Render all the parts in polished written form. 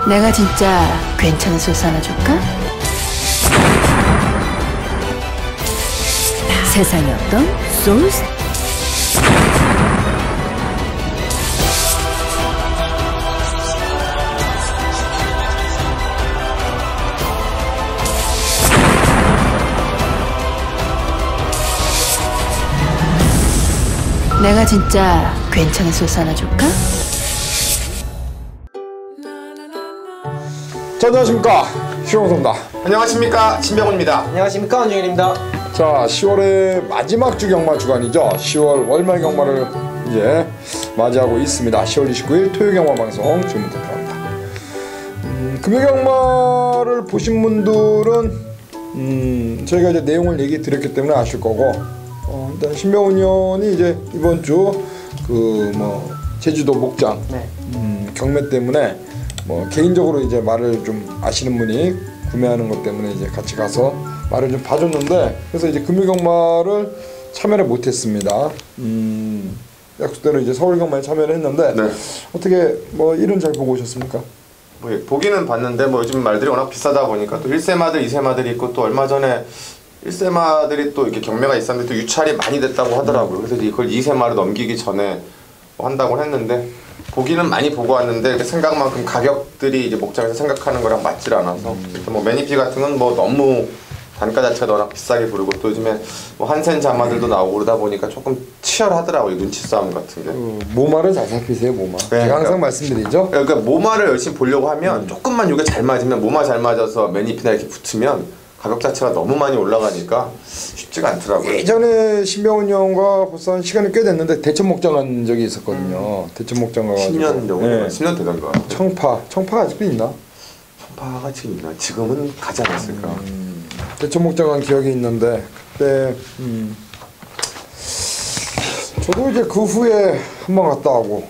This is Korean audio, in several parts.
내가 진짜 괜찮은 소스 하나 줄까? 세상에 어떤 소스? 내가 진짜 괜찮은 소스 하나 줄까? 자, 안녕하십니까, 신홍섭입니다. 안녕하십니까, 신병훈입니다. 안녕하십니까, 원중일입니다. 자, 10월의 마지막 주 경마 주간이죠. 10월 월말 경마를 이제 맞이하고 있습니다. 10월 29일 토요 경마 방송 지금부터 들어갑니다. 금요 경마를 보신 분들은 저희가 이제 내용을 얘기 드렸기 때문에 아실 거고, 일단 신병훈 의원이 이제 이번 주 제주도 목장 경매 때문에 개인적으로 이제 말을 좀 아시는 분이 구매하는 것 때문에 이제 같이 가서 말을 좀 봐줬는데, 그래서 이제 금요 경마를 참여를 못했습니다. 약속대로 이제 서울 경마에 참여를 했는데, 네. 어떻게 일은 잘 보고 오셨습니까? 보기는 봤는데 요즘 말들이 워낙 비싸다 보니까 또 1세마들, 2세마들이 있고, 또 얼마 전에 1세마들이 또 이렇게 경매가 있었는데 또 유찰이 많이 됐다고 하더라고요. 그래서 이걸 2세마로 넘기기 전에 한다고 했는데, 보기는 많이 보고 왔는데 이렇게 생각만큼 가격들이 이제 목장에서 생각하는 거랑 맞질 않아서, 매니피 같은 건 너무 단가 자체가 워낙 비싸게 부르고, 또 요즘에 한센 자마들도 나오고 그러다 보니까 조금 치열하더라고요, 눈치 싸움 같은 게. 모마를 잘 살피세요, 모마. 네, 제가 항상 말씀드리죠. 그러니까 모마를 열심히 보려고 하면 조금만 이게 잘 맞으면, 모마 잘 맞아서 매니피나 이렇게 붙으면 가격 자체가 너무 많이 올라가니까 쉽지가 않더라고요. 예전에 신병훈 형과 벌써 한 시간이 꽤 됐는데 대천 목장 간 적이 있었거든요. 대천 목장 가가지고 10년 정도, 네. 10년 되던가. 청파가 아직도 있나? 청파가 지금 있나? 지금은 가지 않았을까. 대천 목장 간 기억이 있는데, 그때 저도 이제 그 후에 한번 갔다 오고,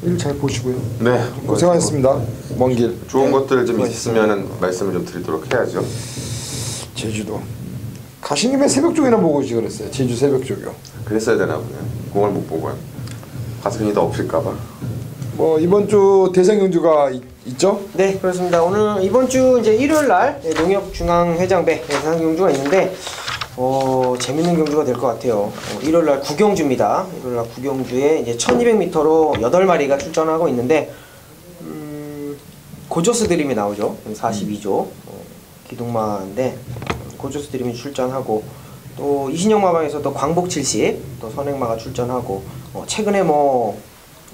일 잘 보시고요. 네, 고생하셨습니다. 먼 길. 좋은 것들 좀 있으면은 말씀을 좀 드리도록 해야죠. 제주도 가신 김에 새벽 쪽이나 보고 오시 그랬어요. 제주 새벽 쪽이요. 그랬어야 되나 보네요. 공을 못 보고요. 가서 괜히 더 엎을까봐. 이번 주 대상 경주가 있죠? 네, 그렇습니다. 오늘 이번 주 이제 일요일 날 농협중앙회장배 대상 경주가 있는데, 재밌는 경주가 될 것 같아요. 일요일 날 구경주입니다. 일요일 날 구경주에 이제 1200m로 8마리가 출전하고 있는데, 고조스 드림이 나오죠. 42조 기둥마인데 고조스 드림이 출전하고, 또 이신영 마방에서 또 광복 70, 또 선행마가 출전하고, 최근에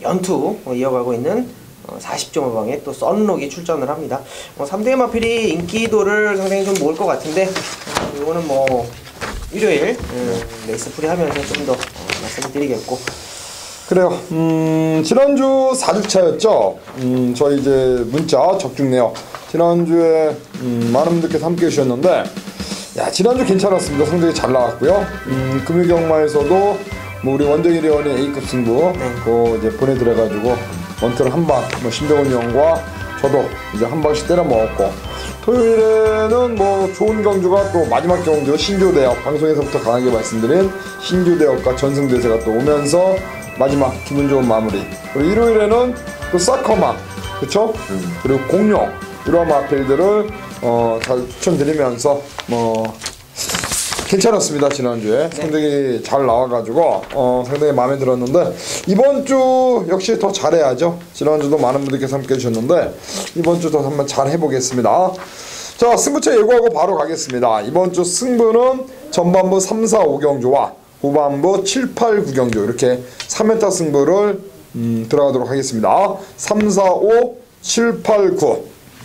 연투 이어가고 있는 40조 마방에 또 썬록이 출전을 합니다. 3대 마필이 인기도를 상당히 좀 모을 것 같은데, 이거는 일요일 레이스풀이 하면서 좀 더 말씀을 드리겠고. 그래요. 지난주 4주차였죠. 저희 이제 문자 적중네요. 지난주에 많은 분들께서 함께 해주셨는데, 지난주 괜찮았습니다. 성적이 잘 나왔고요. 금요경마에서도 우리 원정일 의원의 A급 승부 그거 이제 보내드려가지고 원투를 한방, 신병훈 형과 저도 이제 한 방씩 때려 먹었고, 토요일에는 좋은 경주가 또 마지막 경주 신조대역, 방송에서부터 강하게 말씀드린 신조대역과 전승대세가 또 오면서 마지막 기분 좋은 마무리. 그리고 일요일에는 또 사커마, 그쵸? 그리고 공룡, 이러한 마필들을 잘 추천드리면서 괜찮았습니다. 지난주에 성적이 잘 나와가지고 상당히 마음에 들었는데, 이번 주 역시 더 잘해야죠. 지난주도 많은 분들께서 함께 해주셨는데 이번 주도 한번 잘 해보겠습니다. 자, 승부처 예고하고 바로 가겠습니다. 이번 주 승부는 전반부 3, 4, 5경주와 후반부 7, 8, 9경주 이렇게 3연타 승부를 들어가도록 하겠습니다. 3, 4, 5, 7, 8, 9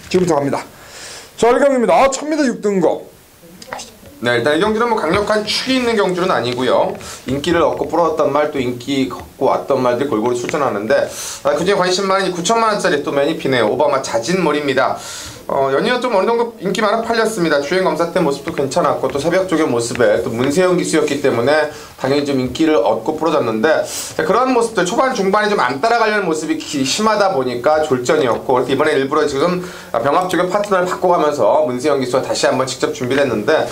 지금부터 갑니다. 자, 1경기입니다. 1000m 6등급. 네, 일단 이 경주는 강력한 축이 있는 경주는 아니고요. 인기를 얻고 불어왔던 말, 또 인기 갖고 왔던 말들이 골고루 출전하는데, 그중에 관심 많은 9천만 원짜리 또 매니피네요. 오바마 자진몰입니다. 연이어 좀 어느 정도 인기 많아 팔렸습니다. 주행 검사 때 모습도 괜찮았고, 또 새벽 쪽의 모습에 또 문세영 기수였기 때문에 당연히 좀 인기를 얻고 풀어졌는데, 그런 모습들 초반 중반에 좀 안 따라가려는 모습이 심하다 보니까 졸전이었고, 그래서 이번에 일부러 지금 병합 쪽의 파트너를 바꿔가면서 문세영 기수와 다시 한번 직접 준비를 했는데,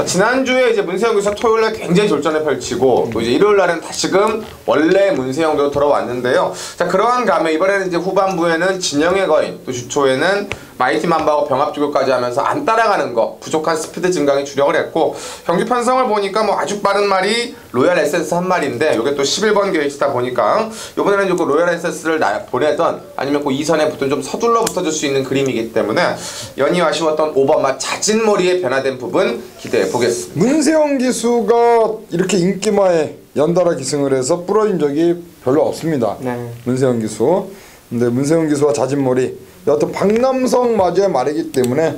지난주에 이제 문세영 교수가 토요일날 굉장히 졸전을 펼치고 또 이제 일요일날은 다시금 원래 문세영도 돌아왔는데요. 자, 그러한 감에 이번에는 이제 후반부에는 진영의 거인, 또 주초에는 마이티 만바하고 병합주교까지 하면서 안 따라가는 거, 부족한 스피드 증강이 주력을 했고, 경기 편성을 보니까 뭐 아주 빠른 말이 로얄 에센스 한 마리인데 이게 또 11번 게이트다 보니까 이번에는 그 로얄 에센스를 보내던 아니면 그 2선에 붙은 좀 서둘러 붙어줄 수 있는 그림이기 때문에 연이 아쉬웠던 오버마 잦은 머리에 변화된 부분 기대해 보겠습니다. 문세영 기수가 이렇게 인기마에 연달아 기승을 해서 부러진 적이 별로 없습니다. 네. 문세영 기수. 근데 문세영 기수와 잦은 머리 여하튼 박남성 마주의 말이기 때문에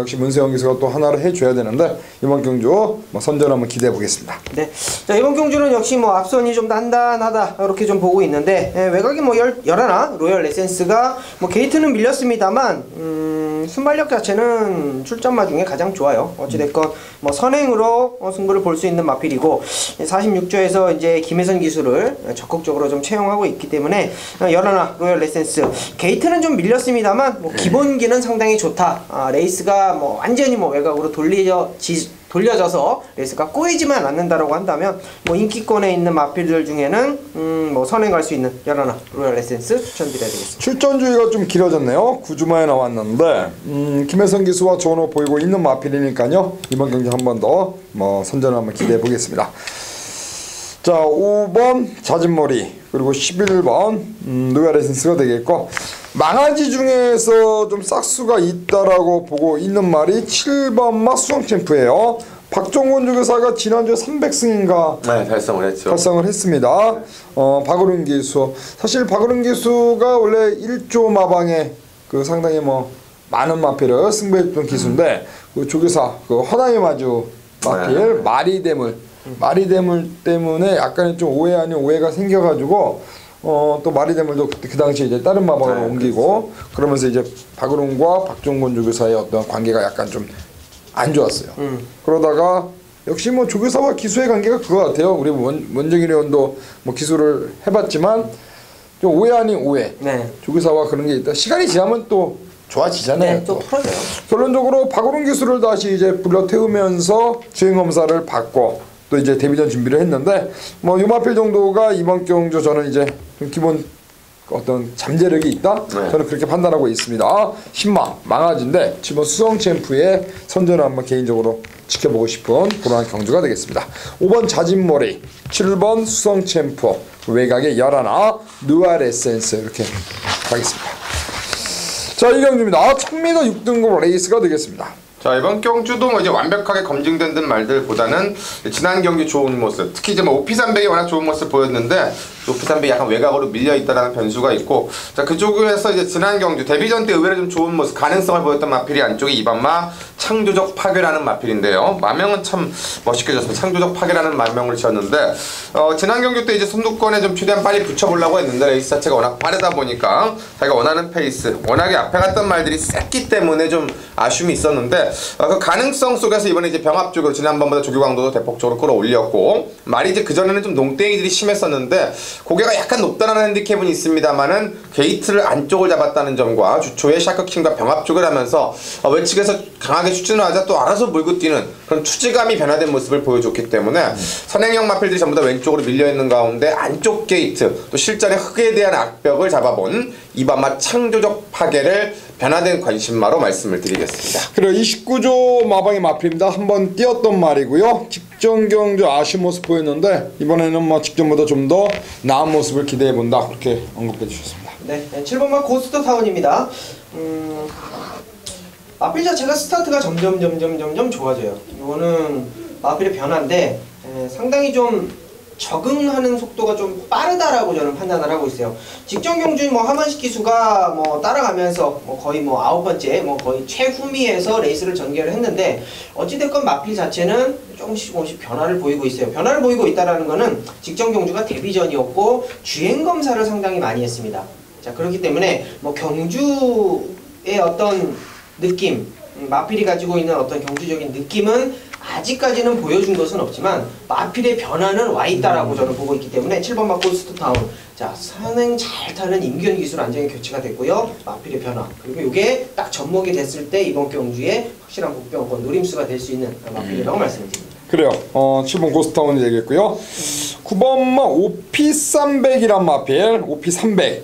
역시 문세영 기수가 또 하나를 해줘야 되는데 이번 경주 뭐 선전 한번 기대해 보겠습니다. 네, 자 이번 경주는 역시 뭐 앞선이 좀 단단하다 이렇게 좀 보고 있는데 외곽이 뭐 열하나 로열 에센스가 뭐 게이트는 밀렸습니다만 순발력 자체는 출전마 중에 가장 좋아요. 어찌됐건 뭐 선행으로 승부를 볼 수 있는 마필이고 46조에서 이제 김혜선 기수를 적극적으로 좀 채용하고 있기 때문에 열하나 로열 에센스 게이트는 좀 밀렸습니다만 뭐 기본기는 상당히 좋다. 레이스가 뭐 완전히 뭐 외곽으로 돌려져서 레이스가 꼬이지만 않는다라고 한다면 뭐 인기권에 있는 마필들 중에는 뭐 선행할 수 있는 열하나 로얄 에센스 추천드려야 되겠습니다. 출전주의가 좀 길어졌네요. 9주만에 나왔는데 김혜선 기수와 좋은 호흡 보이고 있는 마필이니까요. 이번 경기 한 번 더 뭐 선전을 한번 기대해 보겠습니다. 자, 5번 잦은머리 그리고 11번 로얄 에센스가 되겠고, 망아지 중에서 좀 싹수가 있다라고 보고 있는 말이 7번마 수성챔프예요. 박종곤 조교사가 지난주에 300승인가 달성을 했죠. 달성을 했습니다. 박어른 기수, 사실 박어른 기수가 원래 1조 마방에 그 상당히 뭐 많은 마필을 승부했던 기수인데 그 조교사 그 허나의 마주 마필 마리대물 때문에 약간의 좀 오해 아닌 오해가 생겨가지고 또 마리대물도 그 당시에 이제 다른 마방으로 옮기고 그러면서 이제 박으론과 박종곤 조교사의 어떤 관계가 약간 좀 안 좋았어요. 그러다가 역시 뭐 조교사와 기수의 관계가 그거 같아요. 우리 원정일 의원도 뭐 기수를 해봤지만 좀 오해 아닌 오해. 네. 조교사와 그런 게 있다. 시간이 지나면 또 좋아지잖아요. 네, 또 풀어져요. 결론적으로 박으론 기수를 다시 이제 불러 태우면서 주행 검사를 받고 또 이제 데뷔전 준비를 했는데 뭐 유마필 정도가 이번 경주 저는 이제 기본 어떤 잠재력이 있다? 저는 그렇게 판단하고 있습니다. 신망, 망아지인데 지금 수성 챔프의 선전을 한번 개인적으로 지켜보고 싶은 그러한 경주가 되겠습니다. 5번 잦은머리, 7번 수성 챔프, 외곽에 열하나 누알 에센스 이렇게 가겠습니다. 자, 이 경주입니다. 1000m 6등급 레이스가 되겠습니다. 자, 이번 경주도 뭐 이제 완벽하게 검증된 듯 말들보다는 지난 경기 좋은 모습, 특히 이제 뭐 오피300이 워낙 좋은 모습 보였는데 오피300이 약간 외곽으로 밀려 있다라는 변수가 있고, 자, 그쪽에서 이제 지난 경주 데뷔전 때 의외로 좀 좋은 모습, 가능성을 보였던 마필이 안쪽에 이반마 창조적 파괴라는 마필인데요. 마명은 참 멋있게 졌습니다. 창조적 파괴라는 마명을 지었는데 지난 경기 때 이제 선두권에 좀 최대한 빨리 붙여보려고 했는데 레이스 자체가 워낙 빠르다 보니까 자기가 원하는 페이스, 워낙에 앞에 갔던 말들이 셌기 때문에 좀 아쉬움이 있었는데 그 가능성 속에서 이번에 이제 병합적으로 지난번보다 조교강도도 대폭적으로 끌어올렸고, 말이 이제 그전에는 좀 농땡이들이 심했었는데 고개가 약간 높다는 핸디캡은 있습니다만은 게이트를 안쪽을 잡았다는 점과 주초에 샤크킹과 병합쪽을 하면서 외측에서 강하게 추진을 하자 또 알아서 물고 뛰는 그런 투지감이 변화된 모습을 보여줬기 때문에 선행형 마필들이 전부 다 왼쪽으로 밀려있는 가운데 안쪽 게이트 또 실전의 흙에 대한 악벽을 잡아본 이반마 창조적 파괴를 변화된 관심마로 말씀을 드리겠습니다. 그리고 29조 마방의 마필입니다. 한번 뛰었던 말이고요. 직전 경주 아쉬운 모습 보였는데 이번에는 뭐 직전보다 좀 더 나은 모습을 기대해 본다. 그렇게 언급해 주셨습니다. 네, 7번마 고스트 타운입니다. 마필 자체가 스타트가 점점 좋아져요. 이거는 마필의 변화인데 상당히 좀 적응하는 속도가 좀 빠르다라고 저는 판단을 하고 있어요. 직전 경주인 뭐 하만식 기수가 뭐 따라가면서 뭐 거의 뭐 9번째 뭐 거의 최후미에서 레이스를 전개를 했는데 어찌됐건 마필 자체는 조금씩 변화를 보이고 있어요. 변화를 보이고 있다라는 거는 직전 경주가 데뷔전이었고 주행 검사를 상당히 많이 했습니다. 자, 그렇기 때문에 뭐 경주의 어떤 느낌, 마필이 가지고 있는 어떤 경주적인 느낌은 아직까지는 보여준 것은 없지만 마필의 변화는 와 있다라고 저는 보고 있기 때문에 7번마 고스트타운. 자, 선행 잘 타는 임기현 기술 안정이 교체가 됐고요. 마필의 변화. 그리고 이게 딱 접목이 됐을 때 이번 경주에 확실한 복병권 노림수가 될 수 있는 마필이라고 말씀드립니다. 그래요. 7번 고스타운이 되겠고요. 9번마 OP300이란 마필. OP300.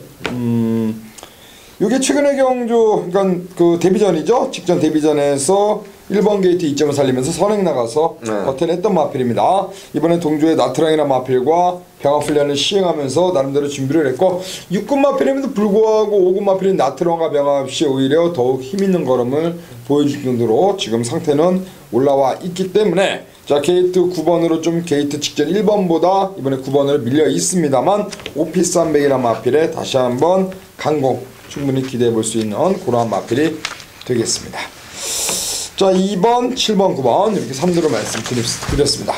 이게 최근의 경주, 그러니까 그 데뷔전이죠. 직전 데뷔전에서 1번 게이트 2점을 살리면서 선행 나가서 버텨냈던 마필입니다. 이번에 동조의 나트랑이라는 마필과 병합훈련을 시행하면서 나름대로 준비를 했고 6군 마필임에도 불구하고 5군 마필인 나트랑과 병합시 오히려 더욱 힘있는 걸음을 보여줄 정도로 지금 상태는 올라와 있기 때문에 자, 게이트 9번으로 좀 게이트 직전 1번보다 이번에 9번으로 밀려 있습니다만 OP300이라는 마필에 다시 한번 강공 충분히 기대해 볼 수 있는 그러한 마필이 되겠습니다. 자, 2번, 7번, 9번 이렇게 3두로 말씀드렸습니다.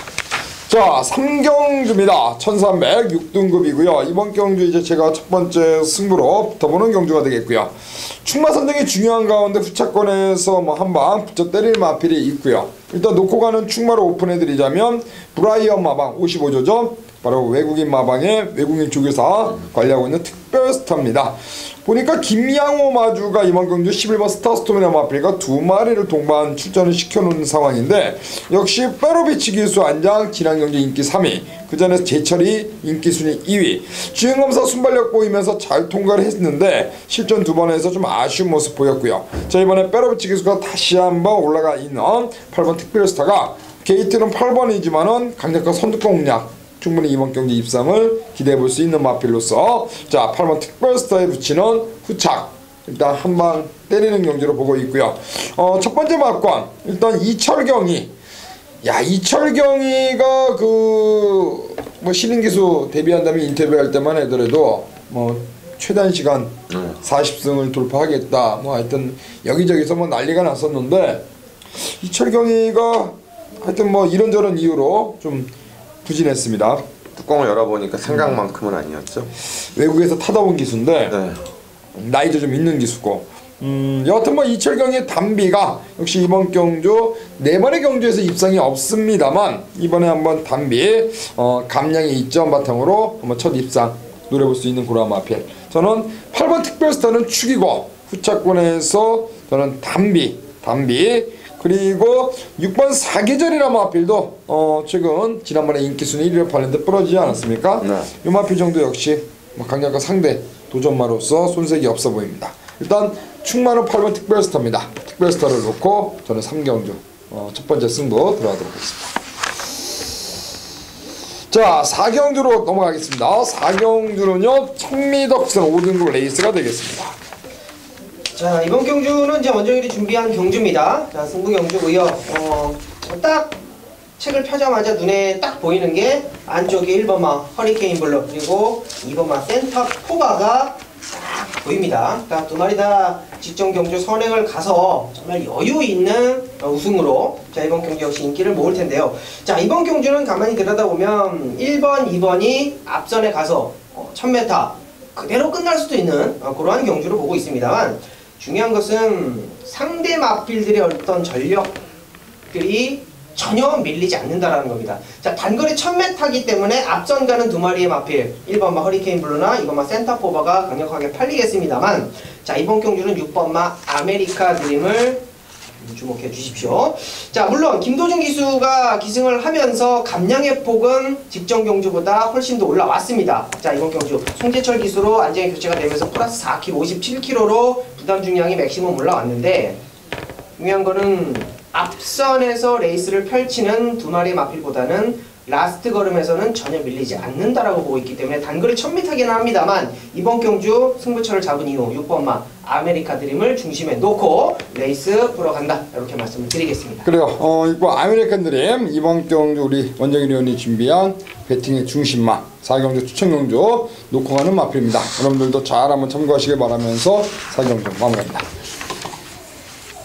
자, 3경주입니다. 1300 6등급이고요. 이번 경주 이제 제가 첫 번째 승부로 붙어보는 경주가 되겠고요. 충마 선정이 중요한 가운데 후차권에서 뭐 한방 붙여 때릴 마필이 있고요. 일단 놓고 가는 충마로 오픈해드리자면 브라이언 마방 55조점 바로 외국인 마방의 외국인 조교사 관리하고 있는 특별 스타입니다. 보니까 김양호 마주가 이번 경주 11번 스타스톰이라는 마필과 두 마리를 동반 출전을 시켜놓은 상황인데 역시 페로비치 기수 안장 지난 경기 인기 3위 그 전에 제철이 인기 순위 2위 주행검사 순발력 보이면서 잘 통과를 했는데 실전 두 번에서 좀 아쉬운 모습 보였고요. 자, 이번에 페로비치 기수가 다시 한번 올라가 있는 8번 특별스타가 게이트는 8번이지만은 강력한 선두권 공략 충분히 이번 경기 입상을 기대해 볼 수 있는 마필로서 자, 8번 특별스타에 붙이는 후착 일단 한방 때리는 경기로 보고 있고요. 첫 번째 막관 일단 이철경이 이철경이가 그 뭐 신인기수 데뷔한다면 인터뷰할 때만 하더라도 뭐 최단 시간 40승을 돌파하겠다 뭐 하여튼 여기저기서 뭐 난리가 났었는데 이철경이가 하여튼 뭐 이런저런 이유로 좀 부진했습니다. 뚜껑을 열어보니까 생각만큼은 아니었죠. 외국에서 타다 온 기수인데 네. 나이도 좀 있는 기수고 여하튼 뭐 이철경의 단비가 역시 이번 경주 4번의 경주에서 입상이 없습니다만 이번에 한번 단비 감량이 2점 바탕으로 한번 첫 입상 노려볼 수 있는 그런 마필. 저는 8번 특별스타는 축이고 후차권에서 저는 단비 그리고 6번 사계절이라는 마필도 최근 지난번에 인기순위 1위를 봤는데 부러지지 않았습니까? 네. 이 마필 정도 역시 뭐 강력한 상대 도전마로서 손색이 없어 보입니다. 일단 충마는 8번 특별스타입니다. 특별스타를 놓고 저는 3경주 첫 번째 승부 들어가도록 하겠습니다. 자, 4경주로 넘어가겠습니다. 4경주는요 청미덕선 5등급 레이스가 되겠습니다. 자, 이번 경주는 이제 원정일이 준비한 경주입니다. 자, 승부 경주고요. 딱 책을 펴자마자 눈에 딱 보이는 게 안쪽에 1번마 허리케인 블루 그리고 2번마 센터 포바가 딱 보입니다. 딱 두 마리 다 직전 경주 선행을 가서 정말 여유 있는 우승으로 자, 이번 경주 역시 인기를 모을 텐데요. 자, 이번 경주는 가만히 들여다보면 1번, 2번이 앞선에 가서 1000m 그대로 끝날 수도 있는 그러한 경주를 보고 있습니다만 중요한 것은 상대 마필들의 어떤 전력들이 전혀 밀리지 않는다라는 겁니다. 자, 단거리 1000m이기 때문에 앞선 가는 두 마리의 마필 1번마 허리케인 블루나 2번마 센터포버가 강력하게 팔리겠습니다만 자, 이번 경주는 6번마 아메리카 드림을 주목해 주십시오. 자, 물론 김도준 기수가 기승을 하면서 감량의 폭은 직전 경주보다 훨씬 더 올라왔습니다. 자, 이번 경주 송재철 기수로 안정이 교체가 되면서 플러스 4kg, 57kg로 부담 중량이 맥시멈 올라왔는데 중요한 거는 앞선에서 레이스를 펼치는 두 마리의 마필보다는 라스트 걸음에서는 전혀 밀리지 않는다라고 보고 있기 때문에 단거리 1000m이긴 합니다만 이번 경주 승부처를 잡은 이후 6번마 아메리카 드림을 중심에 놓고 레이스 풀어간다 이렇게 말씀을 드리겠습니다. 그래요. 이번 아메리칸 드림 이번 경주 우리 원정일 의원이 준비한 배팅의 중심마 4경주 추천 경주 놓고 가는 마필입니다. 여러분들도 잘 한번 참고하시길 바라면서 4경주 마무리합니다.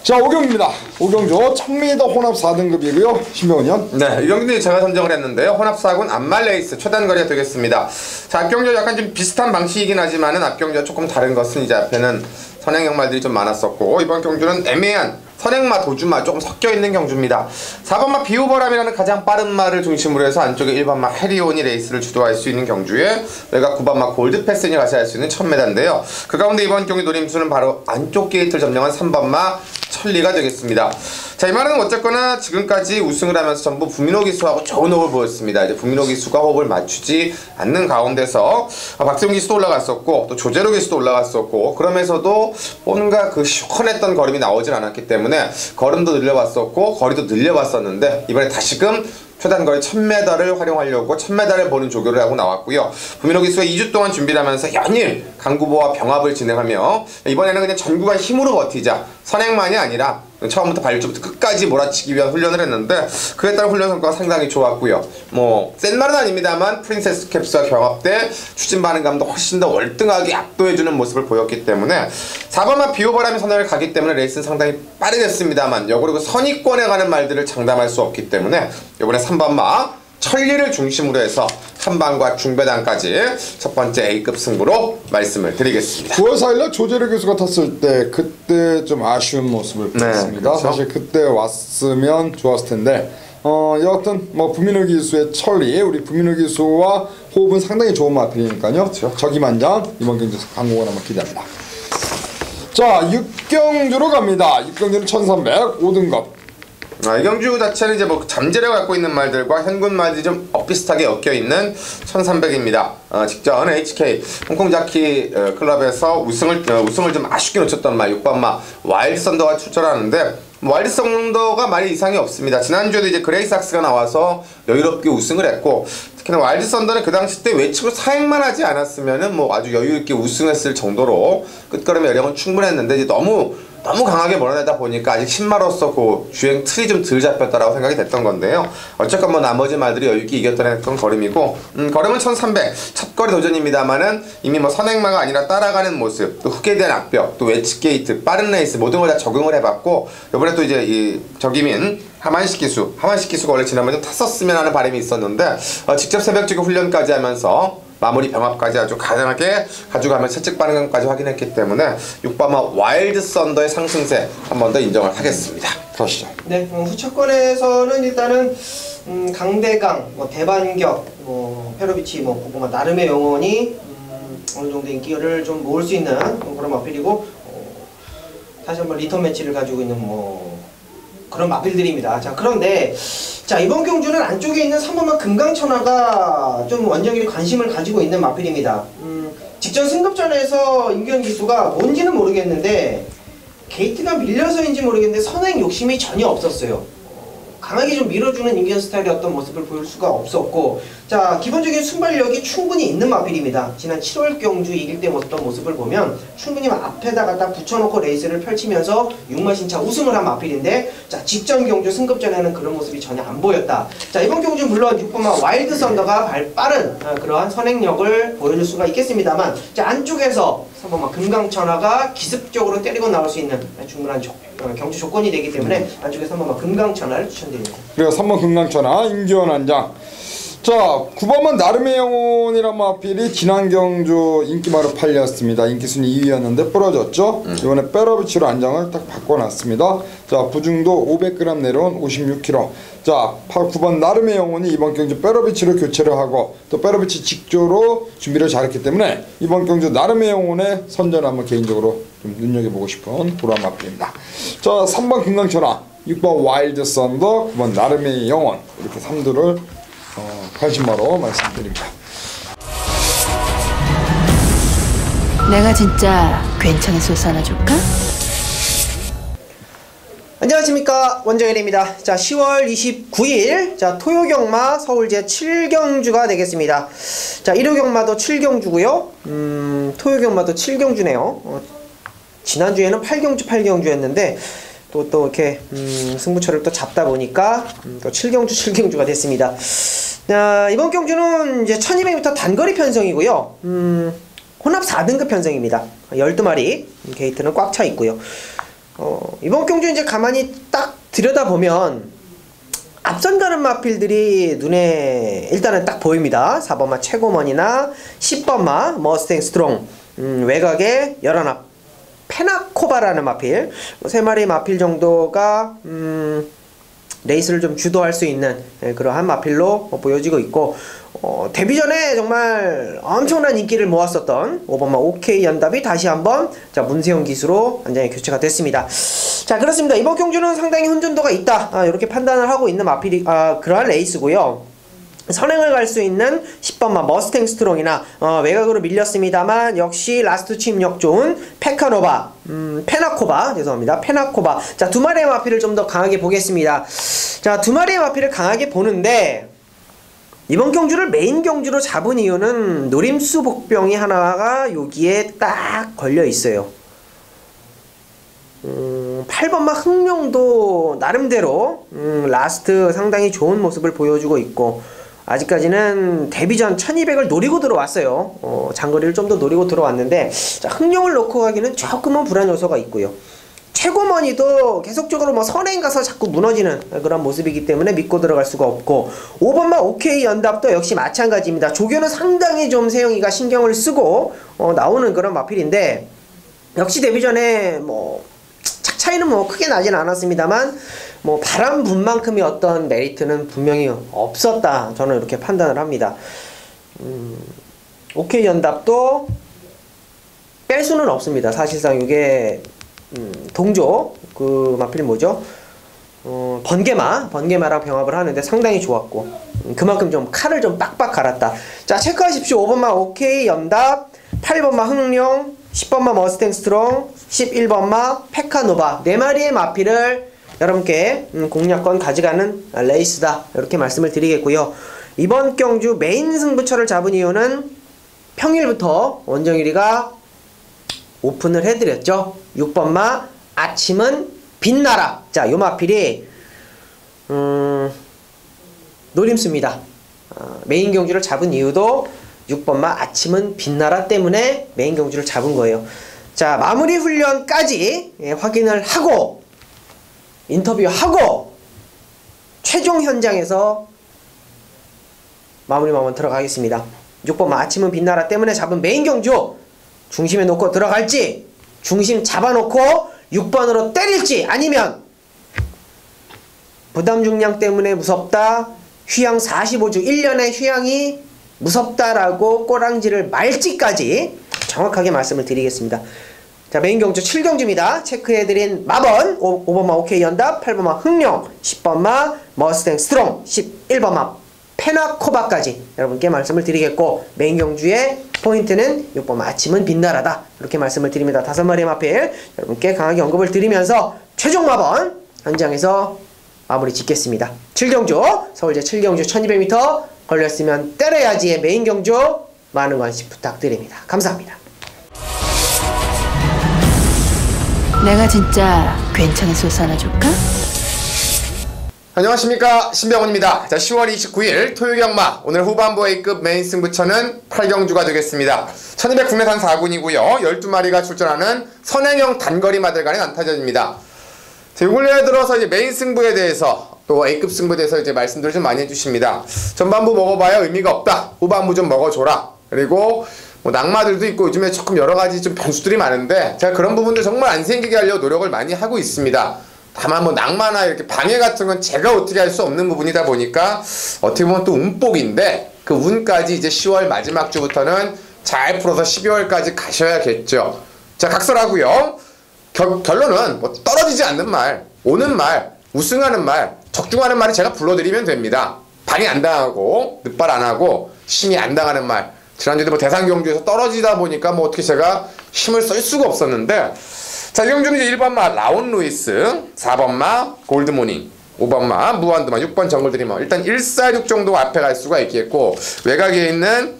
자, 5경주입니다. 5경주 1000m 혼합 4등급이고요. 신병훈이요. 네, 이 경기는 제가 선정을 했는데요. 혼합 4군 안말 레이스 초단 거리가 되겠습니다. 자, 앞경주와 약간 좀 비슷한 방식이긴 하지만은 앞경주와 조금 다른 것은 이제 앞에는 선행 양말들이 좀 많았었고 이번 경주는 애매한 선행마, 도주마 조금 섞여있는 경주입니다. 4번마 비오바람이라는 가장 빠른 마를 중심으로 해서 안쪽에 1번마 해리온이 레이스를 주도할 수 있는 경주에 외곽 9번마 골드패슨이 가시할 수 있는 1000m인데요. 그 가운데 이번 경기 노림수는 바로 안쪽 게이트를 점령한 3번마 천리가 되겠습니다. 자, 이 말은 어쨌거나 지금까지 우승을 하면서 전부 부민호 기수하고 좋은 호흡을 보였습니다. 이제 부민호 기수가 호흡을 맞추지 않는 가운데서 박세웅 기수도 올라갔었고 또 조재로 기수도 올라갔었고 그러면서도 뭔가 그 시원했던 걸음이 나오진 않았기 때문에 걸음도 늘려봤었고 거리도 늘려봤었는데 이번에 다시금 최단거리 1000m를 활용하려고 1000m를 보는 조교를 하고 나왔고요. 부민호 기수가 2주 동안 준비를 하면서 연일 강구보와 병합을 진행하며 이번에는 그냥 전구간 힘으로 버티자, 선행만이 아니라 처음부터 발주부터 끝까지 몰아치기 위한 훈련을 했는데 그에 따른 훈련 성과가 상당히 좋았고요. 뭐 센 말은 아닙니다만 프린세스 캡스와 경합 때 추진 반응감도 훨씬 더 월등하게 압도해주는 모습을 보였기 때문에 4번만 비오바람이 선행을 가기 때문에 레이스는 상당히 빠르겠습니다만 역으로 그 선의권에 가는 말들을 장담할 수 없기 때문에 이번에 3번마 천리를 중심으로 해서 한방과 중배당까지 첫 번째 A급 승부로 말씀을 드리겠습니다. 9월 4일날 조재료 교수가 탔을 때 그때 좀 아쉬운 모습을 보였습니다. 그렇죠. 사실 그때 왔으면 좋았을 텐데 여하튼 뭐 부민호 기수의 천리, 우리 부민호 기수와 호흡은 상당히 좋은 마필이니까요. 그렇죠. 저기만장 이번 경기에서 강공을 한번 기대합니다. 자, 6경주로 갑니다. 6경주는 1300 5등급. 이 경주 자체는 이제 뭐 잠재력을 갖고 있는 말들과 현군 말들이 좀 엇비슷하게 엮여있는 1300입니다. 직전 HK 홍콩 자키 클럽에서 우승을 좀 아쉽게 놓쳤던 말 6번마 와일드 썬더가 출전하는데 와일드 썬더가 말이 이상이 없습니다. 지난주에도 이제 그레이삭스가 나와서 여유롭게 우승을 했고 특히나 와일드 썬더는 그 당시 때 외측으로 사행만 하지 않았으면은 뭐 아주 여유있게 우승했을 정도로 끝걸음의 여력은 충분했는데 이제 너무 강하게 몰아내다 보니까 아직 신마로서 그 주행 틀이 좀 덜 잡혔다라고 생각이 됐던 건데요. 어쨌건 뭐 나머지 말들이 여유있게 이겼던 걸음이고 걸음은 1300 첫거리 도전입니다만은 이미 뭐 선행마가 아니라 따라가는 모습 또 흙에 대한 악벽 또 외측 게이트 빠른 레이스 모든 걸 다 적응을 해봤고 이번에 또 이제 이 적임인 하만식 기수가 원래 지난번에 좀 탔었으면 하는 바람이 있었는데 직접 새벽지구 훈련까지 하면서 마무리 병합까지 아주 가능하게 가져가면서 채찍 반응까지 확인했기 때문에 6번마 와일드 썬더의 상승세 한 번 더 인정을 하겠습니다. 가시죠. 네, 후차권에서는 일단은 강대강, 뭐 대반격, 페로비치, 고구마 나름의 영혼이 어느 정도 인기를 좀 모을 수 있는 그런 마필이고 다시 한번 리턴 매치를 가지고 있는 그런 마필들입니다. 자, 그런데 자, 이번 경주는 안쪽에 있는 3번마 금강천하가 좀 원정일이 관심을 가지고 있는 마필입니다. 직전 승급전에서 임기현 기수가 뭔지는 모르겠는데 게이트가 밀려서인지 모르겠는데 선행 욕심이 전혀 없었어요. 강하게 좀 밀어주는 임기현 스타일의 어떤 모습을 보일 수가 없었고 자, 기본적인 순발력이 충분히 있는 마필입니다. 지난 7월 경주 이길 때 어떤 모습을 보면 충분히 앞에다가 딱 붙여놓고 레이스를 펼치면서 6마신차 우승을 한 마필인데 자, 직전 경주 승급전에는 그런 모습이 전혀 안 보였다. 자, 이번 경주 물론 6번마 와일드 썬더가 빠른 그러한 선행력을 보여줄 수가 있겠습니다만 자, 안쪽에서 3번마 금강천하가 기습적으로 때리고 나올 수 있는 충분한 경주 조건이 되기 때문에 안쪽에 3번마 금강천하를 추천드립니다. 그리고 3번 금강천하 임기원 안장. 자, 9번만 나름의 영혼이란 마필이 지난 경주 인기마로 팔렸습니다. 인기순위 2위였는데 부러졌죠. 이번에 페러비치로 안장을 딱 바꿔놨습니다. 자, 부중도 500g 내려온 56kg. 자, 9번 나름의 영혼이 이번 경주 페러비치로 교체를 하고 또 페러비치 직조로 준비를 잘했기 때문에 이번 경주 나름의 영혼의 선전을 한번 개인적으로 좀 눈여겨보고 싶은 그런 마필입니다. 자, 3번 금강천하, 6번 와일드 썬더, 9번 나름의 영혼 이렇게 3두를 관심마로 말씀드립니다. 내가 진짜 괜찮은 소스 하나 줄까? 안녕하십니까, 원정일입니다. 자, 10월 29일 자, 토요경마 서울제 7경주가 되겠습니다. 자, 일요경마도 7경주고요. 토요경마도 7경주네요. 지난주에는 8경주였는데 또 이렇게 승부처를 또 잡다 보니까 또 7경주가 됐습니다. 자, 이번 경주는 이제 1200m 단거리 편성이고요. 혼합 4등급 편성입니다. 12마리 게이트는 꽉 차 있고요. 이번 경주 이제 가만히 딱 들여다보면 앞선 가는 마필들이 눈에 일단은 딱 보입니다. 4번마 최고먼이나 10번마 머스탱 스트롱, 외곽에 11앞 페나코바라는 마필, 세 마리 마필 정도가 레이스를 좀 주도할 수 있는 그러한 마필로 보여지고 있고, 데뷔전에 정말 엄청난 인기를 모았었던 5번마 OK 연답이 다시 한번 문세영 기수로 한장에 교체가 됐습니다. 자, 그렇습니다. 이번 경주는 상당히 혼전도가 있다, 이렇게 판단을 하고 있는 마필이 그러한 레이스고요. 선행을 갈 수 있는 10번마 머스탱 스트롱이나 외곽으로 밀렸습니다만 역시 라스트 침력 좋은 페카노바, 페나코바, 죄송합니다. 페나코바. 자, 두 마리의 마필을 좀 더 강하게 보겠습니다. 자, 두 마리의 마필을 강하게 보는데 이번 경주를 메인 경주로 잡은 이유는 노림수 복병이 하나가 여기에 딱 걸려 있어요. 8번마 흥룡도 나름대로 라스트 상당히 좋은 모습을 보여주고 있고, 아직까지는 데뷔전 1200을 노리고 들어왔어요. 장거리를 좀 더 노리고 들어왔는데, 자, 흥룡을 놓고 가기는 조금은 불안 요소가 있고요. 최고머니도 계속적으로 선행 가서 자꾸 무너지는 그런 모습이기 때문에 믿고 들어갈 수가 없고, 5번마 OK 연답도 역시 마찬가지입니다. 조교는 상당히 좀 세영이가 신경을 쓰고 나오는 그런 마필인데, 역시 데뷔전에 착 차이는 크게 나진 않았습니다만 바람 분만큼의 어떤 메리트는 분명히 없었다, 저는 이렇게 판단을 합니다. OK 연답도 뺄 수는 없습니다. 사실상 이게 동조 그 마필이 뭐죠? 번개마랑 병합을 하는데 상당히 좋았고, 그만큼 좀 칼을 좀 빡빡 갈았다. 자, 체크하십시오. 5번마 OK 연답, 8번마 흥룡, 10번마 머스탱 스트롱, 11번마 페카노바, 4마리의 마필을 여러분께 공략권 가져가는 레이스다, 이렇게 말씀을 드리겠고요. 이번 경주 메인 승부처를 잡은 이유는 평일부터 원정일이가 오픈을 해드렸죠. 6번마 아침은 빛나라. 자, 요 마필이 노림수입니다. 메인 경주를 잡은 이유도 6번마 아침은 빛나라 때문에 메인 경주를 잡은 거예요. 자, 마무리 훈련까지 확인을 하고 인터뷰하고 최종 현장에서 마무리 한번 들어가겠습니다. 6번마 아침은 빛나라 때문에 잡은 메인 경주 중심에 놓고 들어갈지, 중심 잡아놓고 6번으로 때릴지, 아니면 부담 중량 때문에 무섭다, 휴양 45주 1년의 휴양이 무섭다라고 꼬랑지를 말지까지 정확하게 말씀을 드리겠습니다. 자, 메인 경주 7경주입니다. 체크해드린 마번, 5번마 OK 연답, 8번마 흥룡, 10번마 머스탱 스트롱, 11번마 페나코바까지 여러분께 말씀을 드리겠고, 메인 경주의 포인트는 6번마 아침은 빛나라다, 이렇게 말씀을 드립니다. 5마리의 마필 여러분께 강하게 언급을 드리면서 최종 마번 현장에서 마무리 짓겠습니다. 7경주, 서울제 7경주 1200m 걸렸으면 때려야지의 메인 경주 많은 관심 부탁드립니다. 감사합니다. 내가 진짜 괜찮은 소스 하나 줄까? 안녕하십니까, 신병훈입니다. 자, 10월 29일 토요경마, 오늘 후반부 A급 메인 승부처는 8경주가 되겠습니다. 1200 국내산 4군이고요 12마리가 출전하는 선행형 단거리 마들 간의 난타전입니다. 자, 요 근래에 들어서 이제 메인 승부에 대해서 또 A급 승부에 대해서 이제 말씀들을 좀 많이 해주십니다. 전반부 먹어봐야 의미가 없다, 후반부 좀 먹어줘라, 그리고 낙마들도 있고 요즘에 조금 여러가지 좀 변수들이 많은데 제가 그런 부분들 정말 안 생기게 하려고 노력을 많이 하고 있습니다. 다만 낙마나 이렇게 방해 같은 건 제가 어떻게 할 수 없는 부분이다 보니까 어떻게 보면 또 운복인데, 그 운까지 이제 10월 마지막 주부터는 잘 풀어서 12월까지 가셔야겠죠. 자, 각설하고요. 결론은 떨어지지 않는 말, 오는 말, 우승하는 말, 적중하는 말이 제가 불러드리면 됩니다. 방해 안 당하고 늦발 안 하고 심히 안 당하는 말. 지난주에도 대상 경주에서 떨어지다 보니까 어떻게 제가 힘을 쓸 수가 없었는데, 자, 이 경주는 이제 1번마 라온 루이스, 4번마 골드모닝, 5번마 무한드마, 6번 정글드리머, 일단 146 정도 앞에 갈 수가 있겠고, 외곽에 있는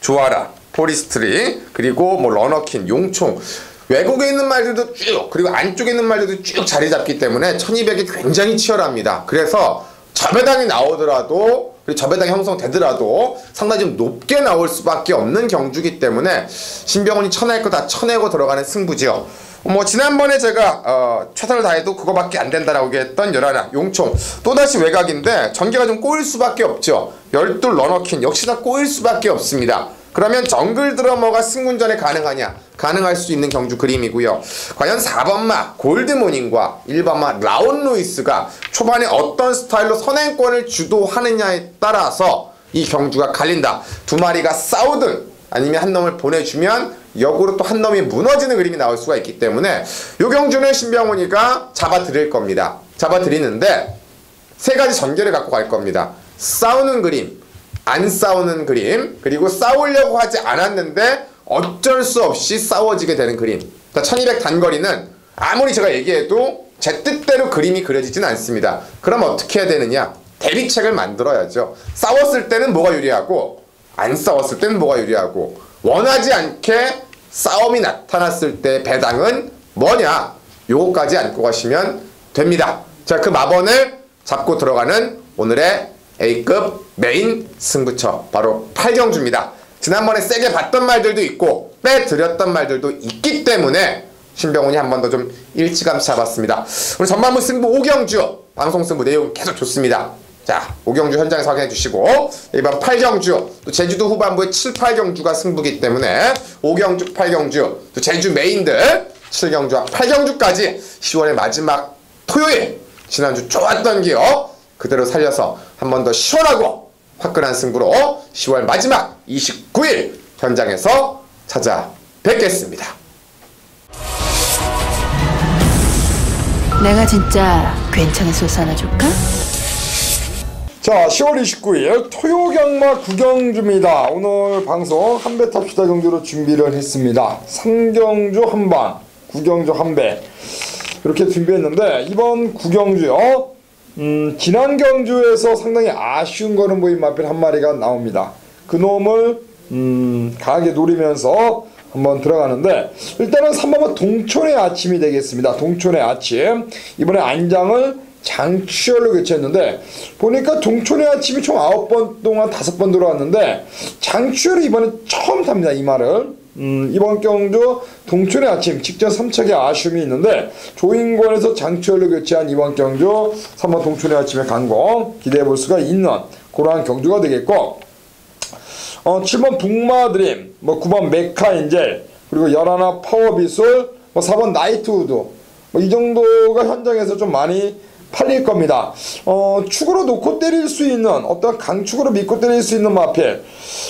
조아라, 포리스트리, 그리고 러너킨, 용총, 외국에 있는 말들도 쭉, 그리고 안쪽에 있는 말들도 쭉 자리 잡기 때문에 1200이 굉장히 치열합니다. 그래서 저배당이 나오더라도, 그리고 저배당이 형성되더라도 상당히 좀 높게 나올 수밖에 없는 경주기 때문에 신병훈이 쳐낼 거 다 쳐내고 들어가는 승부지요. 지난번에 제가 최선을 다해도 그거밖에 안 된다라고 얘기했던 11 용총, 또다시 외곽인데 전개가 좀 꼬일 수밖에 없죠. 12 러너킨 역시나 꼬일 수밖에 없습니다. 그러면 정글 드러머가 승군전에 가능하냐? 가능할 수 있는 경주 그림이고요. 과연 4번마 골드모닝과 1번마 라온루이스가 초반에 어떤 스타일로 선행권을 주도하느냐에 따라서 이 경주가 갈린다. 두 마리가 싸우든 아니면 한 놈을 보내주면 역으로 또 한 놈이 무너지는 그림이 나올 수가 있기 때문에 이 경주는 신병훈이가 잡아드릴 겁니다. 잡아드리는데 세 가지 전개를 갖고 갈 겁니다. 싸우는 그림, 안 싸우는 그림, 그리고 싸우려고 하지 않았는데 어쩔 수 없이 싸워지게 되는 그림. 1200 단거리는 아무리 제가 얘기해도 제 뜻대로 그림이 그려지진 않습니다. 그럼 어떻게 해야 되느냐? 대비책을 만들어야죠. 싸웠을 때는 뭐가 유리하고 안 싸웠을 때는 뭐가 유리하고 원하지 않게 싸움이 나타났을 때 배당은 뭐냐? 요거까지 안고 가시면 됩니다. 자, 그 마번을 잡고 들어가는 오늘의 A급 메인 승부처 바로 8경주입니다. 지난번에 세게 봤던 말들도 있고 빼드렸던 말들도 있기 때문에 신병훈이 한 번 더 좀 일찌감치 잡았습니다. 오늘 전반부 승부 5경주 방송 승부 내용 계속 좋습니다. 자, 5경주 현장에서 확인해 주시고 이번 8경주 또 제주도 후반부에 7, 8경주가 승부기 때문에 5경주, 8경주 또 제주 메인들 7경주와 8경주까지 10월의 마지막 토요일 지난주 좋았던 기억 그대로 살려서 한 번 더 시원하고 화끈한 승부로 10월 마지막 29일 현장에서 찾아뵙겠습니다. 내가 진짜 괜찮은 하나 줄까? 자, 10월 29일 토요경마 9경주입니다. 오늘 방송 한배 탑시다 경주로 준비를 했습니다. 3경주 한방, 9경주 한배 이렇게 준비했는데 이번 9경주요. 지난 경주에서 상당히 아쉬운 거는 보인 마필 한 마리가 나옵니다. 그 놈을 강하게 노리면서 한번 들어가는데 일단은 3번은 동촌의 아침이 되겠습니다. 동촌의 아침. 이번에 안장을 장추열로 교체했는데 보니까 동촌의 아침이 총 9번 동안 5번 들어왔는데 장추열이 이번에 처음 탑니다. 이 말을. 이번 경주 동촌의 아침 직전 3척의 아쉬움이 있는데 조인권에서 장추열로 교체한 이번 경주 3번 동촌의 아침의 강공 기대해볼 수가 있는 그러한 경주가 되겠고 7번 북마드림, 9번 메카엔젤, 그리고 11 파워비술, 4번 나이트우드 이 정도가 현장에서 좀 많이 팔릴 겁니다. 축으로 놓고 때릴 수 있는 어떤 강축으로 믿고 때릴 수 있는 마필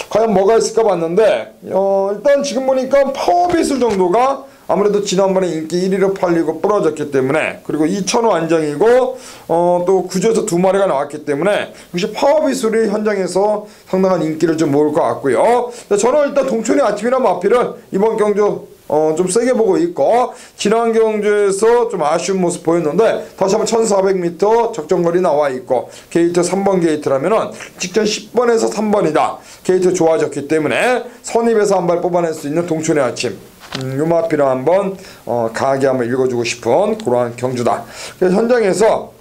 과연 뭐가 있을까 봤는데 일단 지금 보니까 파워비술 정도가 아무래도 지난번에 인기 1위로 팔리고 부러졌기 때문에 그리고 2,000호 안정이고 또 구조에서 2마리가 나왔기 때문에 역시 파워비술이 현장에서 상당한 인기를 좀 모을 것 같고요. 저는 일단 동촌의 아침이란 마필을 이번 경주 좀 세게 보고 있고 지난 경주에서 좀 아쉬운 모습 보였는데 다시 한번 1400m 적정거리 나와 있고 게이트 3번 게이트라면은 직전 10번에서 3번이다. 게이트 좋아졌기 때문에 선입에서 한 발 뽑아낼 수 있는 동촌의 아침 요 마필을 한번 강하게 한번 읽어주고 싶은 그러한 경주다. 그래서 현장에서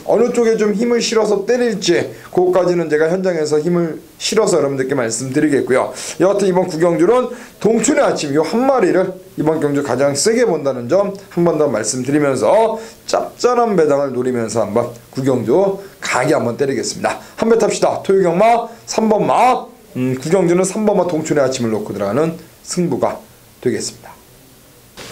어느 쪽에 좀 힘을 실어서 때릴지 그것까지는 제가 현장에서 힘을 실어서 여러분들께 말씀드리겠고요. 여하튼 이번 9경주는 동춘의 아침 요 한 마리를 이번 경주 가장 세게 본다는 점 한 번 더 말씀드리면서 짭짤한 배당을 노리면서 한번 9경주 강하게 한번 때리겠습니다. 한 배 탑시다. 토요경마 3번마 9경주는 3번마 동춘의 아침을 놓고 들어가는 승부가 되겠습니다.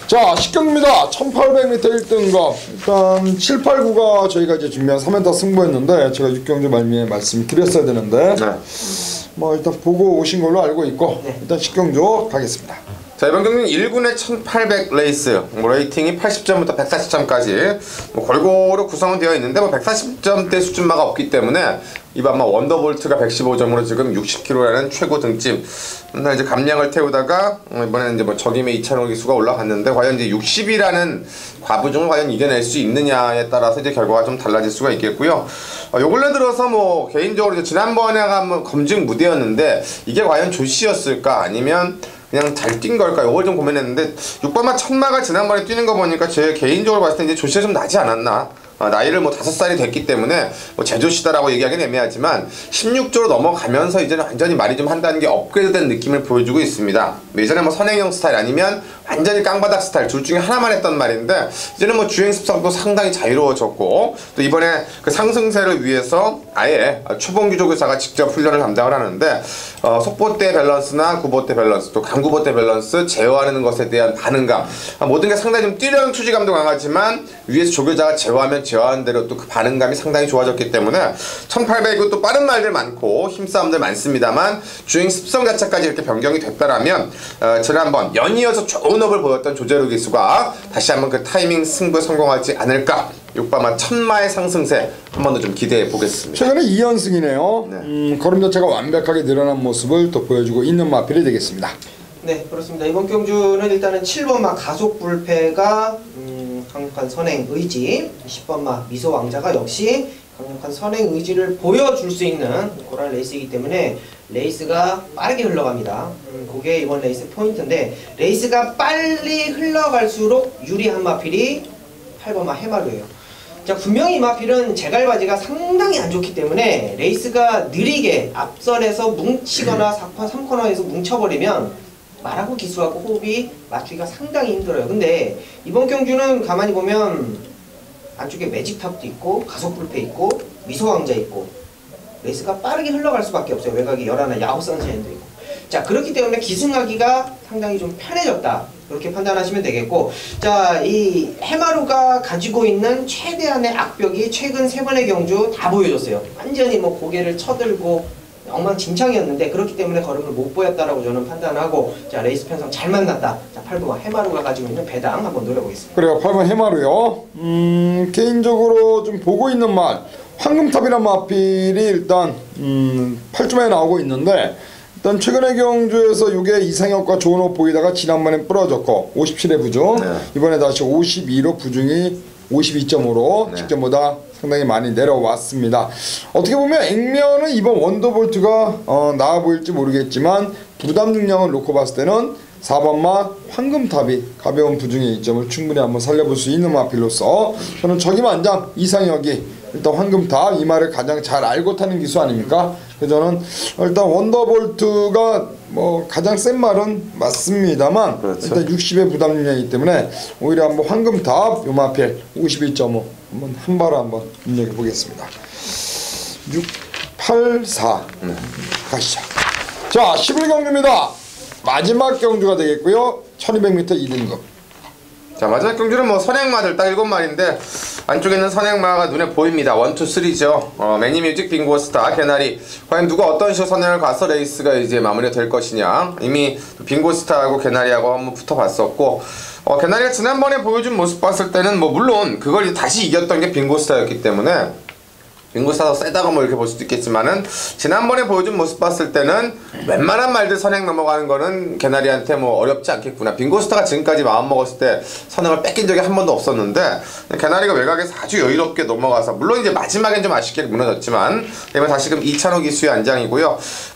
자, 10경입니다. 1800m 1등급. 일단 7, 8, 9가 저희가 이제 준비한 3연타 승부였는데 제가 6경주 말미에 말씀드렸어야 되는데 일단 보고 오신 걸로 알고 있고 일단 10경주 가겠습니다. 자, 이번 경기는 1군의 1800 레이스 레이팅이 80점부터 140점까지 골고루 구성은 되어 있는데 140점대 수준마가 없기 때문에 이번 원더볼트가 115점으로 지금 60kg라는 최고 등짐 맨날 이제 감량을 태우다가 이번에는 이제 적임의 2,000호 기수가 올라갔는데 과연 이제 60이라는 과부중을 과연 이겨낼 수 있느냐에 따라서 이제 결과가 좀 달라질 수가 있겠고요. 요 근래 들어서 개인적으로 이제 지난번에가 한번 검증 무대였는데 이게 과연 조시였을까 아니면 그냥 잘 뛴 걸까? 이걸 좀 고민했는데 6번마 천마가 지난번에 뛰는 거 보니까 제 개인적으로 봤을 때 이제 조시가 좀 나지 않았나? 나이를 5살이 됐기 때문에 제조시다라고 얘기하기는 애매하지만 16조로 넘어가면서 이제는 완전히 말이 좀 한다는 게 업그레이드된 느낌을 보여주고 있습니다. 예전에 선행형 스타일 아니면 완전히 깡바닥 스타일 둘 중에 하나만 했던 말인데 이제는 뭐 주행 습성도 상당히 자유로워졌고 또 이번에 그 상승세를 위해서 아예 초봉규 조교사가 직접 훈련을 담당을 하는데 속보대 밸런스나 구보대 밸런스 또 강구보대 밸런스 제어하는 것에 대한 반응감 모든 게 상당히 좀 뛰려는 투지감도 강하지만 위에서 조교자가 제어하면 제어하는 대로 또 그 반응감이 상당히 좋아졌기 때문에 1800은 또 빠른 말들 많고 힘싸움들 많습니다만 주행 습성 자체까지 이렇게 변경이 됐다라면 지난번 연이어서 좋은 업을 보였던 조재루 기수가 다시 한번 그 타이밍 승부에 성공하지 않을까. 육바마 천마의 상승세 한 번 더 좀 기대해 보겠습니다. 최근에 2연승이네요. 네. 걸음 자체가 완벽하게 늘어난 모습을 또 보여주고 있는 마필이 되겠습니다. 네, 그렇습니다. 이번 경주는 일단은 7번마 가속 불패가 강력한 선행 의지, 10번마 미소 왕자가 역시 강력한 선행 의지를 보여줄 수 있는 그런 레이스이기 때문에 레이스가 빠르게 흘러갑니다. 그게 이번 레이스 포인트인데 레이스가 빨리 흘러갈수록 유리한 마필이 8번마 해마루예요. 자, 분명히 이 마필은 제갈바지가 상당히 안 좋기 때문에 레이스가 느리게 앞선에서 뭉치거나 3코너에서 뭉쳐버리면 말하고 기수하고 호흡이 맞추기가 상당히 힘들어요. 근데 이번 경주는 가만히 보면 안쪽에 매직탑도 있고 가속불패 있고 미소왕자 있고 레이스가 빠르게 흘러갈 수밖에 없어요. 외곽이 11 야후 선샤인도 있고. 자, 그렇기 때문에 기승하기가 상당히 좀 편해졌다. 그렇게 판단하시면 되겠고, 자, 이 해마루가 가지고 있는 최대한의 악벽이 최근 3번의 경주 다 보여줬어요. 완전히 뭐 고개를 쳐들고 엉망진창이었는데 그렇기 때문에 걸음을 못 보였다라고 저는 판단하고, 자, 레이스 편성 잘 만났다. 자, 8번 해마루가 가지고 있는 배당 한번 노려보겠습니다. 그래요. 8번 해마루요. 개인적으로 좀 보고 있는 말, 황금탑이란 마필이 일단 8주만에 나오고 있는데 일단 최근의 경주에서 이게 이상혁과 좋은 호흡 보이다가 지난번엔 부러졌고 57의 부중, 네. 이번에 다시 52로 부중이 52점으로 네. 직전보다 상당히 많이 내려왔습니다. 어떻게 보면 액면은 이번 원더볼트가 나아 보일지 모르겠지만 부담 중량을 놓고 봤을 때는 4번마 황금탑이 가벼운 부중의 이점을 충분히 한번 살려볼 수 있는 마필로서 저는 저기만장 이상혁이 일단 황금탑 이 말을 가장 잘 알고 타는 기수 아닙니까? 그래서 저는 일단 원더볼트가 뭐 가장 센 말은 맞습니다만 그렇죠. 일단 60의 부담 중량이기 때문에 오히려 한번 황금탑 요 마필 52.5 한번 한 발을 한번 눈여겨보겠습니다. 6, 8, 4 가시죠. 자, 11경주입니다. 마지막 경주가 되겠고요. 1200m 2등급. 자, 마지막 경주는 뭐 선행마들 딱 7마리인데 안쪽에 있는 선행마가 눈에 보입니다. 1, 2, 3죠. 매니뮤직, 빙고스타, 개나리. 과연 누가 어떤 식으로 선행을 가서 레이스가 이제 마무리가 될 것이냐. 이미 빙고스타하고 개나리하고 한번 붙어봤었고 개나리가 지난번에 보여준 모습 봤을 때는 뭐 물론 그걸 다시 이겼던 게 빙고스타였기 때문에 빙고스타도 세다고 뭐 이렇게 볼 수도 있겠지만은 지난번에 보여준 모습 봤을 때는 웬만한 말들 선행 넘어가는 거는 개나리한테 뭐 어렵지 않겠구나. 빙고스타가 지금까지 마음 먹었을 때 선행을 뺏긴 적이 한 번도 없었는데 개나리가 외곽에서 아주 여유롭게 넘어가서 물론 이제 마지막엔 좀 아쉽게 무너졌지만 이번 다시금 이찬호 기수의 안장이고요.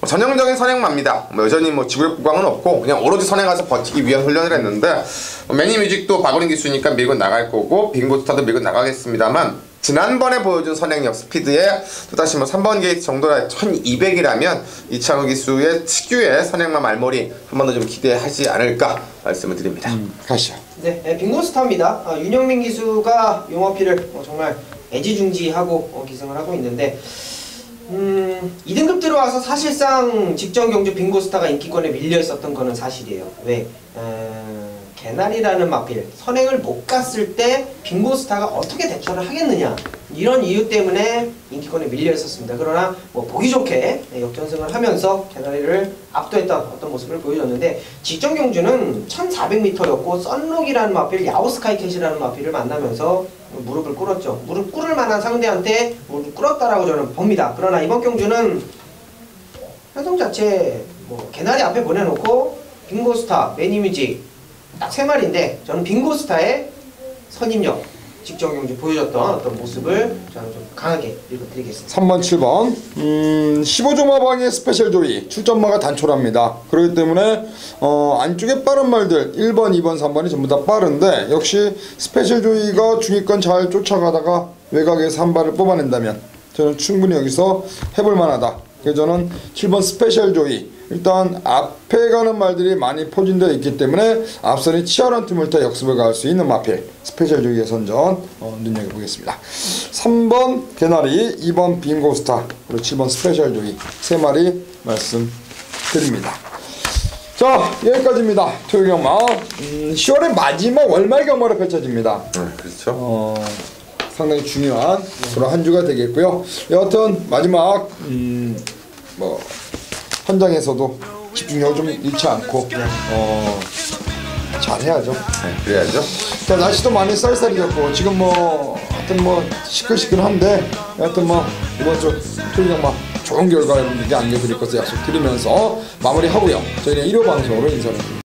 뭐 전형적인 선행마입니다. 뭐 여전히 뭐 지구력 부광은 없고 그냥 오로지 선행가서 버티기 위한 훈련을 했는데 매니뮤직도 박원인 기수니까 밀고 나갈 거고 빙고스타도 밀고 나가겠습니다만 지난번에 보여준 선행력 스피드에 또다시 뭐 3번 게이트 정도라 1200이라면 이창호 기수의 특유의 선행마 말머리 한 번 더 좀 기대하지 않을까 말씀을 드립니다. 가시죠. 네, 빙고스타입니다. 윤영민 기수가 용어피를 정말 애지중지하고 기승을 하고 있는데 2등급 들어와서 사실상 직전 경주 빙고스타가 인기권에 밀려 있었던 거는 사실이에요. 왜? 개나리라는 마필 선행을 못 갔을 때 빙고스타가 어떻게 대처를 하겠느냐 이런 이유 때문에 인기권에 밀려 있었습니다. 그러나 뭐 보기 좋게 역전승을 하면서 개나리를 압도했던 어떤 모습을 보여줬는데 직전 경주는 1400m였고 썬록이라는 마필 야오스카이캣이라는 마필을 만나면서 무릎을 꿇었죠. 무릎 꿇을 만한 상대한테 무릎을 꿇었다라고 저는 봅니다. 그러나 이번 경주는 편성 자체 뭐 개나리 앞에 보내놓고 빙고스타, 매니뮤직 딱 3마리인데 저는 빙고스타의 선임력 직전 경주 보여줬던 어떤 모습을 저는 좀 강하게 읽어드리겠습니다. 3번, 7번 15조 마방의 스페셜 조이 출전마가 단촐합니다. 그렇기 때문에 안쪽에 빠른 말들 1번, 2번, 3번이 전부 다 빠른데 역시 스페셜 조이가 중위권 잘 쫓아가다가 외곽에서 한 발을 뽑아낸다면 저는 충분히 여기서 해볼 만하다. 그래서 저는 7번 스페셜 조이 일단 앞에 가는 말들이 많이 포진되어 있기 때문에 앞선이 치열한 틈을 타 역습을 가할 수 있는 마필 스페셜 조이의 선전 눈여겨보겠습니다. 3번 개나리, 2번 빙고스타, 그리고 7번 스페셜 조이 3마리 말씀드립니다. 자, 여기까지입니다. 토요일 경마 10월의 마지막 월말 경마로 펼쳐집니다. 그렇죠. 상당히 중요한 그런 한 주가 되겠고요. 여하튼 마지막 뭐 현장에서도 집중력을 좀 잃지 않고 잘해야죠. 네, 그래야죠. 자, 날씨도 많이 쌀쌀해졌고 지금 뭐 하여튼 뭐 시끌시끌한데 하여튼 뭐 이번 주 토요일 경마 좋은 결과 여러분들께 안겨드릴 것을 약속드리면서 마무리하고요. 저희는 1호 방송으로 인사드립니다.